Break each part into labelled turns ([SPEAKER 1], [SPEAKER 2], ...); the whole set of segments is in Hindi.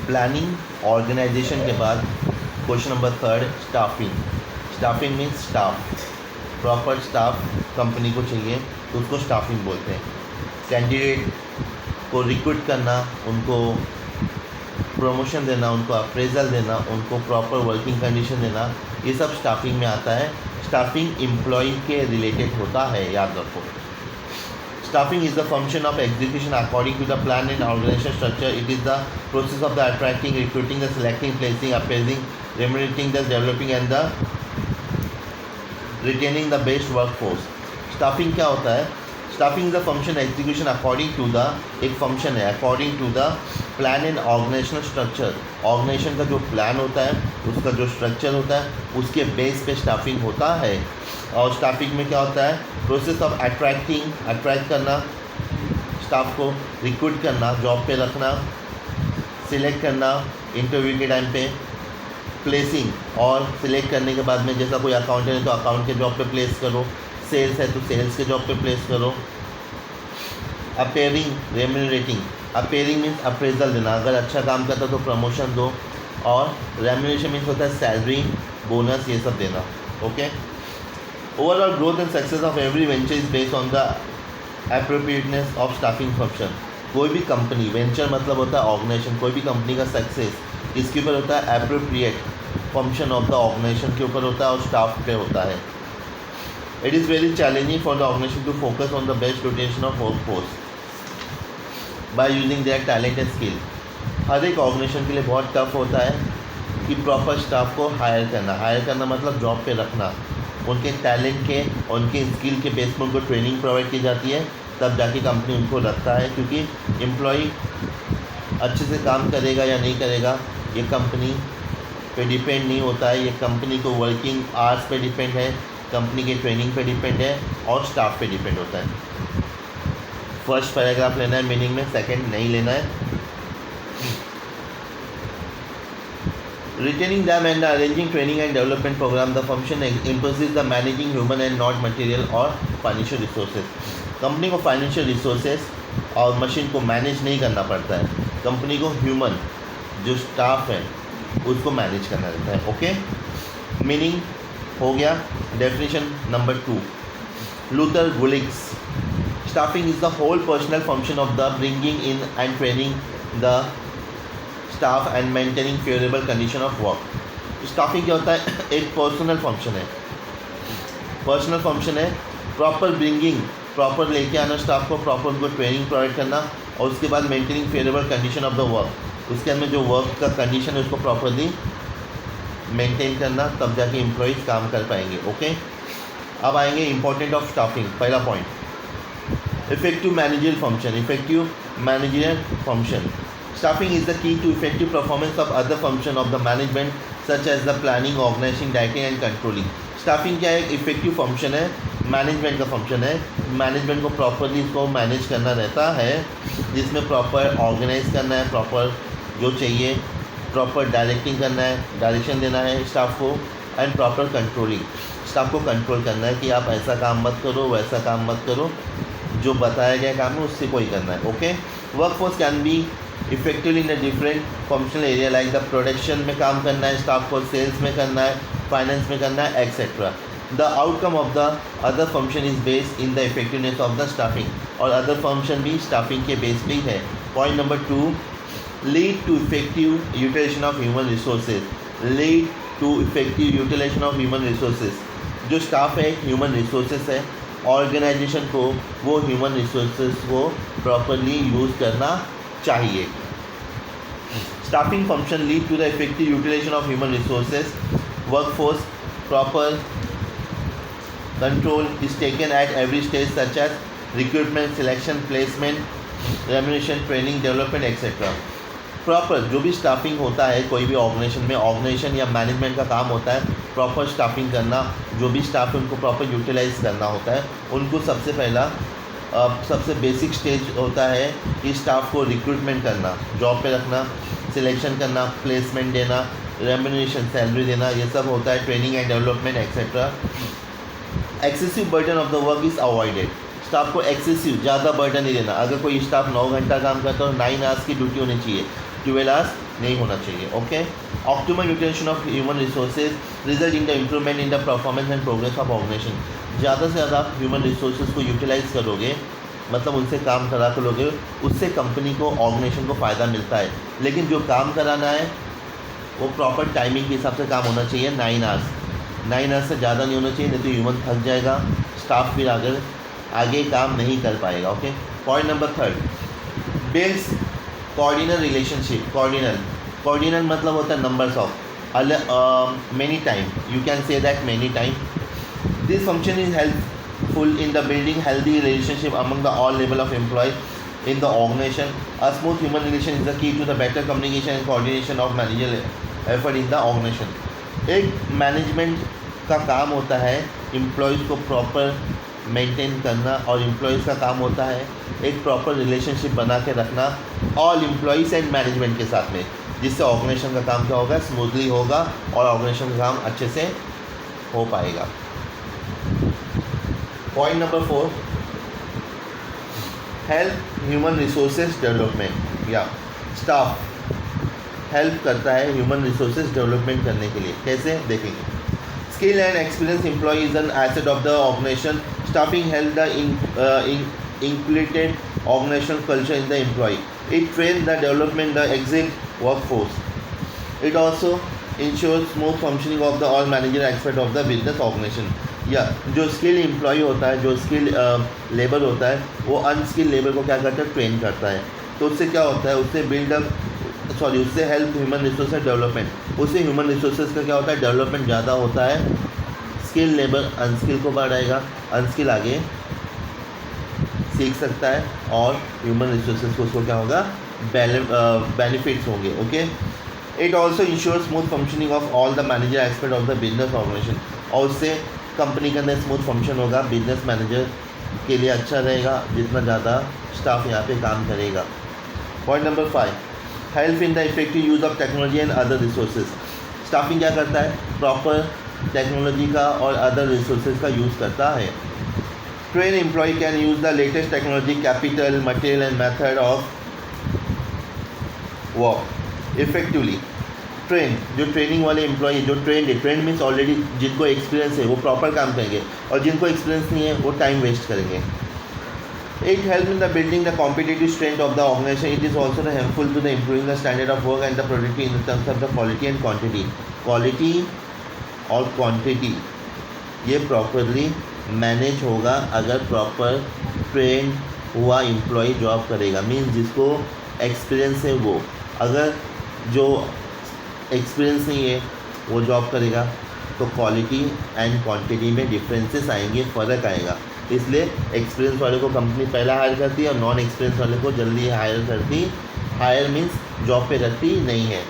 [SPEAKER 1] प्लानिंग ऑर्गेनाइजेशन के बाद question number third, staffing means staff, proper staff company को चाहिए तो उसको स्टाफिंग बोलते हैं। कैंडिडेट को रिक्रूट करना, उनको प्रमोशन देना, उनको अप्रेजल देना, उनको प्रॉपर वर्किंग कंडीशन देना, ये सब स्टाफिंग में आता है। स्टाफिंग एम्प्लॉय के रिलेटेड होता है, याद रखो। Staffing is the function of execution according to the plan and organisation structure. It is the process of the attracting, recruiting, the selecting, placing, appraising, remunerating, the developing and the retaining the best work force. Staffing क्या होता है? Staffing is the function execution according to the, एक फंक्शन है according to the plan and organisational structure. Organisation का जो प्लान होता है, उसका जो स्ट्रक्चर होता है, उसके बेस पे स्टाफिंग होता है। और स्टाफिंग में क्या होता है? प्रोसेस ऑफ अट्रैक्टिंग, अट्रैक्ट करना स्टाफ को, रिक्रूट करना, जॉब पे रखना, सिलेक्ट करना इंटरव्यू के टाइम पे, प्लेसिंग, और सिलेक्ट करने के बाद में जैसा कोई अकाउंटेंट है तो अकाउंट के जॉब पे प्लेस करो, सेल्स है तो सेल्स के जॉब पे प्लेस करो। अपेयरिंग, रेम्यूनरेटिंग, अपेयरिंग मीन्स अप्रेजल देना, अगर अच्छा काम करता तो प्रमोशन दो, और रेम्यूनरेशन मीन्स होता है सैलरी, बोनस, ये सब देना। Okay. Overall growth and success of every venture is based on the appropriateness of staffing function. कोई भी कंपनी, वेंचर मतलब होता है ऑर्गेनाइजेशन, कोई भी कंपनी का सक्सेस इसके ऊपर होता है appropriate function of the organisation के ऊपर होता है और स्टाफ पे होता है। It is very challenging for the organisation to focus on the best rotation of work force by using their talent and skill. हर एक ऑर्गेनाइजेशन के लिए बहुत टफ होता है कि प्रॉपर स्टाफ को हायर करना मतलब जॉब पे रखना, उनके टैलेंट के, उनके स्किल के बेस पर उनको ट्रेनिंग प्रोवाइड की जाती है, तब जाके कंपनी उनको रखता है। क्योंकि एम्प्लॉय अच्छे से काम करेगा या नहीं करेगा ये कंपनी पे डिपेंड नहीं होता है, ये कंपनी को वर्किंग आवर्स पे डिपेंड है, कंपनी के ट्रेनिंग पे डिपेंड है, और स्टाफ पे डिपेंड होता है। फर्स्ट पैराग्राफ लेना है मीनिंग में, सेकंड नहीं लेना है। Retaining them and arranging training and development program, the function imposes the managing human and not material or financial resources। Company को फाइनेंशियल रिसोर्सेज और मशीन को मैनेज नहीं करना पड़ता है, कंपनी को ह्यूमन जो स्टाफ है उसको मैनेज करना रहता है। ओके, मीनिंग हो गया। Definition number 2, Luther Gulick, staffing is the whole personal function of the bringing in and training the staff and maintaining favourable condition of work. Staffing क्या होता है? एक पर्सनल फंक्शन है, प्रॉपर ब्रिंगिंग, प्रॉपर लेके आना स्टाफ को, प्रॉपर उनको ट्रेनिंग प्रोवाइड करना, और उसके बाद maintaining favourable condition of the work, उसके अंदर जो वर्क का कंडीशन है उसको प्रॉपरली मेंटेन करना, तब जाके एम्प्लॉयज़ काम कर पाएंगे। ओके, अब आएंगे इंपॉर्टेंट ऑफ स्टाफिंग। पहला point, effective managerial function. Staffing is the key to effective performance of other function of the management such as the planning, organizing, directing and controlling। Staffing क्या है? एक इफेक्टिव फंक्शन है, मैनेजमेंट का फंक्शन है। मैनेजमेंट को प्रॉपरली इसको मैनेज करना रहता है, जिसमें प्रॉपर ऑर्गेनाइज करना है, प्रॉपर जो चाहिए, प्रॉपर डायरेक्टिंग करना है, डायरेक्शन देना है स्टाफ को, एंड प्रॉपर कंट्रोलिंग, स्टाफ को कंट्रोल करना है कि आप ऐसा काम मत करो, वैसा काम मत करो, जो बताया गया काम है उससे कोई करना है। Okay, workforce can be effectively in a different functional area like the production में काम करना है स्टाफ को, सेल्स में करना है, फाइनेंस में करना है, etcetera. The outcome of the other function is based in the effectiveness of the staffing, और अदर फंक्शन भी स्टाफिंग के बेस पे ही है। Point number 2, lead to effective utilisation of human resources. Lead to effective utilisation of human resources. जो स्टाफ है ह्यूमन रिसोर्सेज है, ऑर्गेनाइजेशन को वो ह्यूमन रिसोर्सेज को प्रॉपरली यूज़ करना चाहिए। Staffing function lead to the effective utilisation of human resources, workforce proper control is taken at every stage such as recruitment, selection, placement, remuneration, training, development etcetera. Proper जो भी स्टाफिंग होता है कोई भी ऑर्गेनाइजेशन या मैनेजमेंट का काम होता है प्रॉपर स्टाफिंग करना, जो भी स्टाफ है उनको प्रॉपर यूटिलाइज करना होता है। उनको सबसे बेसिक स्टेज होता है कि स्टाफ को रिक्रूटमेंट करना, जॉब पे रखना, सिलेक्शन करना, प्लेसमेंट देना, रेम्यूनरेशन सैलरी देना, ये सब होता है, training and development etcetera. Excessive burden of the work is avoided. Staff को एक्सेसिव ज़्यादा बर्डन नहीं देना। अगर कोई स्टाफ 9 घंटा काम करता है तो 9 आवर्स की ड्यूटी होनी चाहिए, 12 आवर्स नहीं होना चाहिए. Okay. Optimal utilisation of human resources result in the improvement in the performance and progress of organisation. ज़्यादा से ज़्यादा आप ह्यूमन रिसोर्सेज को यूटिलाइज करोगे, मतलब उनसे काम करा करोगे, उससे कंपनी को, ऑर्गेनाइजेशन को फ़ायदा मिलता है. लेकिन जो काम कराना है वो प्रॉपर टाइमिंग के हिसाब से काम होना चाहिए. 9 आवर्स, 9 आवर्स से ज़्यादा नहीं होना चाहिए, नहीं तो ह्यूमन थक जाएगा, स्टाफ फिर आगे काम नहीं कर पाएगा. Okay. Point number 3, builds coordinal relationship. Coordinal मतलब होता है numbers of many time. You can say that many time. This function is helpful in the building healthy relationship among the all level of employees in the organization. A smooth human relation is the key to the better communication and coordination of managerial effort in the organization. एक मैनेजमेंट का काम होता है एम्प्लॉयज़ को प्रॉपर मेंटेन करना, और एम्प्लॉयज़ का काम होता है एक प्रॉपर रिलेशनशिप बना के रखना ऑल एम्प्लॉयज़ एंड मैनेजमेंट के साथ में, जिससे ऑर्गेनाइजेशन का काम क्या होगा, स्मूथली होगा और ऑर्गेनाइजेशन का काम अच्छे से हो पाएगा. Point number 4, help human resources development. या स्टाफ हेल्प करता है ह्यूमन रिसोर्सेज डेवलपमेंट करने के लिए. कैसे देखेंगे. Skill and experience employ is an asset of the organisation. Staffing help the included organisation culture in the employ. It train the development the exit workforce. It also ensure smooth functioning of the all manager aspect of the business organisation. या जो स्किल एम्प्लॉय होता है, जो स्किल लेबर होता है, वो अनस्किल लेबर को क्या करता है, ट्रेन करता है. तो उससे क्या होता है, उससे हेल्प ह्यूमन रिसोर्सेज डेवलपमेंट. उससे ह्यूमन रिसोर्सेज का क्या होता है, डेवलपमेंट ज़्यादा होता है. स्किल लेबर अनस्किल को बढ़ाएगा, अनस्किल आगे सीख सकता है, और ह्यूमन रिसोर्सेज को उसको क्या होगा, बेनिफिट्स होंगे. Okay. It also ensure smooth functioning of all the manager aspect of the business organisation. और उससे कंपनी के अंदर स्मूथ फंक्शन होगा, बिजनेस मैनेजर के लिए अच्छा रहेगा जितना ज़्यादा स्टाफ यहाँ पे काम करेगा. Point number 5, help in the effective use of technology and other resources. Staffing क्या करता है, प्रॉपर टेक्नोलॉजी का और अदर रिसोर्सेज का यूज़ करता है. Train employ can use the latest technology, capital, material and method of work effectively. Train, जो ट्रेनिंग वाले एम्प्लॉय जो ट्रेंड मीन्स ऑलरेडी जिनको एक्सपीरियंस है वो प्रॉपर काम करेंगे, और जिनको एक्सपीरियंस नहीं है वो टाइम वेस्ट करेंगे. It help in the building the competitive strength of the organisation. It is also helpful to the improving the standard of work and the productivity in terms of the quality and quantity. Quality और क्वांटिटी ये प्रॉपरली मैनेज होगा अगर प्रॉपर ट्रेन हुआ एम्प्लॉय जॉब करेगा. मीन्स जिसको एक्सपीरियंस है वो, अगर जो एक्सपीरियंस नहीं है वो जॉब करेगा तो क्वालिटी एंड क्वांटिटी में डिफरेंसेस आएंगे, फ़र्क आएगा. इसलिए एक्सपीरियंस वाले को कंपनी पहला हायर करती है और नॉन एक्सपीरियंस वाले को जल्दी हायर करती. हायर मीन्स जॉब पे रखती नहीं है.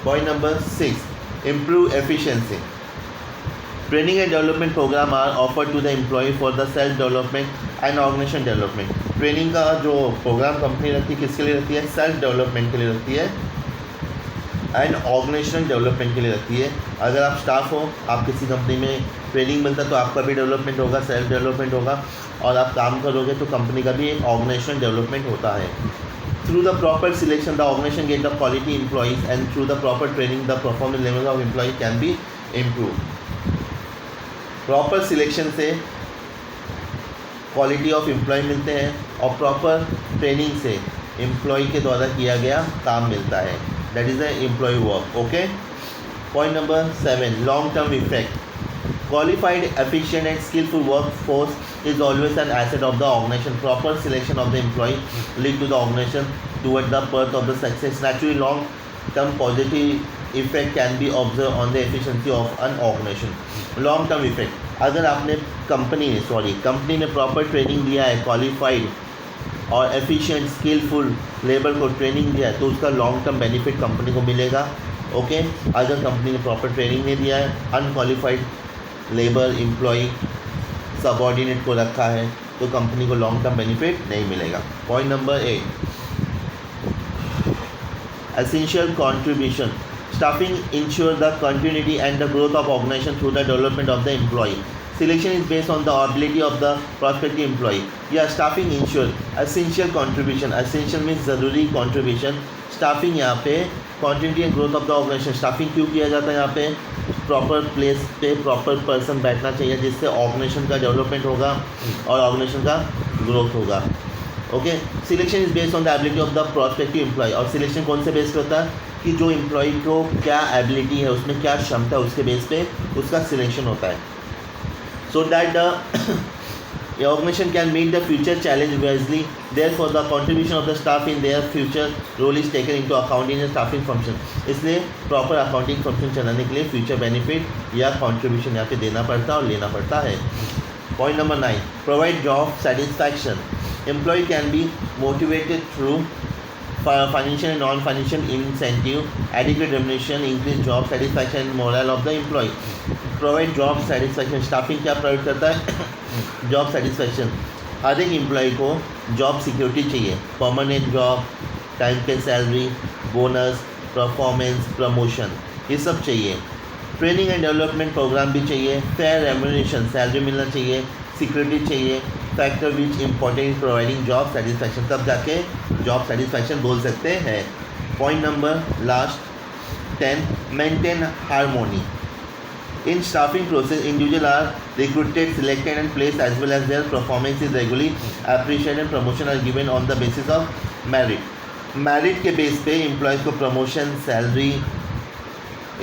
[SPEAKER 1] Point number 6, improve efficiency. Training and development programme are offered to the employ for the self development and organisation development. Training का जो प्रोग्राम कंपनी रखती है किसके लिए रखती है, सेल्फ डेवलपमेंट के लिए रखती है एंड ऑर्गेनाइजेशन डेवलपमेंट के लिए रखती है. अगर आप स्टाफ हो, आप किसी कंपनी में ट्रेनिंग मिलता है तो आपका भी डेवलपमेंट होगा, सेल्फ डेवलपमेंट होगा, और आप काम करोगे तो कंपनी का भी एक ऑर्गेनाइजेशन डेवलपमेंट होता है. Through the proper selection the organisation get the quality employees and through the proper training the performance level of employ can be improve. Proper selection से क्वालिटी ऑफ एम्प्लॉय मिलते हैं, और प्रॉपर ट्रेनिंग से एम्प्लॉय के द्वारा किया गया काम मिलता है. That is the employee work. Okay. Point number 7, long-term effect. Qualified, efficient and skillful workforce is always an asset of the organization. Proper selection of the employee lead to the organization toward the path of the success. Naturally, long-term positive effect can be observed on the efficiency of an organization. Long-term effect. अगर आपने कंपनी ने प्रॉपर ट्रेनिंग दिया है, क्वालिफाइड और एफिशिएंट स्किलफुल लेबर को ट्रेनिंग दिया है तो उसका लॉन्ग टर्म बेनिफिट कंपनी को मिलेगा. ओके. अगर कंपनी ने प्रॉपर ट्रेनिंग नहीं दिया है, अनक्वालिफाइड लेबर एम्प्लॉय सबऑर्डिनेट को रखा है तो कंपनी को लॉन्ग टर्म बेनिफिट नहीं मिलेगा. Point number 8, essential contribution. Staffing ensure the continuity and the growth of organisation through the development of the employ. Selection is based on the ability of the prospective employee. Yeah, staffing ensure essential contribution. Essential means ज़रूरी contribution. Staffing यहाँ पे continuity and growth of the organization. Staffing क्यों किया जाता है यहाँ पे? प्रॉपर प्लेस पे प्रॉपर पर्सन बैठना चाहिए जिससे ऑर्गेनाइजेशन का डेवलपमेंट होगा और ऑर्गेनाइजेशन का ग्रोथ होगा. Okay. Selection is based on the ability of the prospective employ. और सिलेक्शन कौन से बेस पे होता है कि जो एम्प्लॉय को क्या एबिलिटी है, उसमें क्या क्षमता है, उसके बेस पे उसका सिलेक्शन होता है. So that the organization can meet the future challenge wisely. Therefore, the contribution of the staff in their future role is taken into account in the staffing function. इसलिए प्रॉपर अकाउंटिंग फंक्शन चलाने के लिए फ्यूचर बेनिफिट या कंट्रीब्यूशन यहाँ पे देना पड़ता है और लेना पड़ता है. Point number 9, provide job satisfaction. Employ can be motivated through financial and non-financial incentive, adequate remuneration, increase job satisfaction and morale of the employee. Provide job satisfaction. Staffing क्या प्रोवाइड करता है? Job satisfaction. हर एक एम्प्लॉय को जॉब सिक्योरिटी चाहिए. परमानेंट जॉब, टाइम पे सैलरी, बोनस, परफॉर्मेंस, प्रमोशन, ये सब चाहिए. ट्रेनिंग एंड डेवलपमेंट प्रोग्राम भी चाहिए. फेयर रेम्यूनरेशन, सैलरी मिलना चाहिए, सिक्योरिटी चाहिए. Factor which important in providing job satisfaction. तब जाके जॉब सेटिस्फैक्शन बोल सकते हैं. Point number last 10, maintain harmony. In staffing process, individuals are recruited, selected and placed as well as their performance is regularly appreciated and promotion are given on the basis of merit. Merit के बेस पे एम्प्लॉयज़ को प्रमोशन, सैलरी,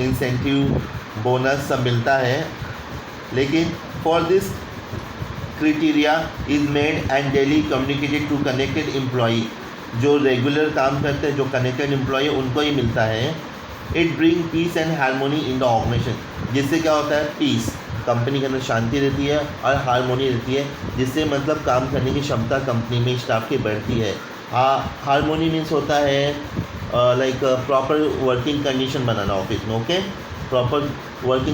[SPEAKER 1] इंसेंटिव, बोनस सब मिलता है. लेकिन for this criteria is made and daily communicated to connected employee. जो रेगुलर काम करते हैं, जो कनेक्टेड एम्प्लॉई है, उनको ही मिलता है. It bring peace and harmony in the organisation. जिससे क्या होता है? पीस, कंपनी के अंदर शांति रहती है और हारमोनी रहती है, जिससे मतलब काम करने की क्षमता कंपनी में स्टाफ की बढ़ती है. हारमोनी मीन्स होता है लाइक प्रॉपर वर्किंग कंडीशन बनाना ऑफिस में. Okay, proper working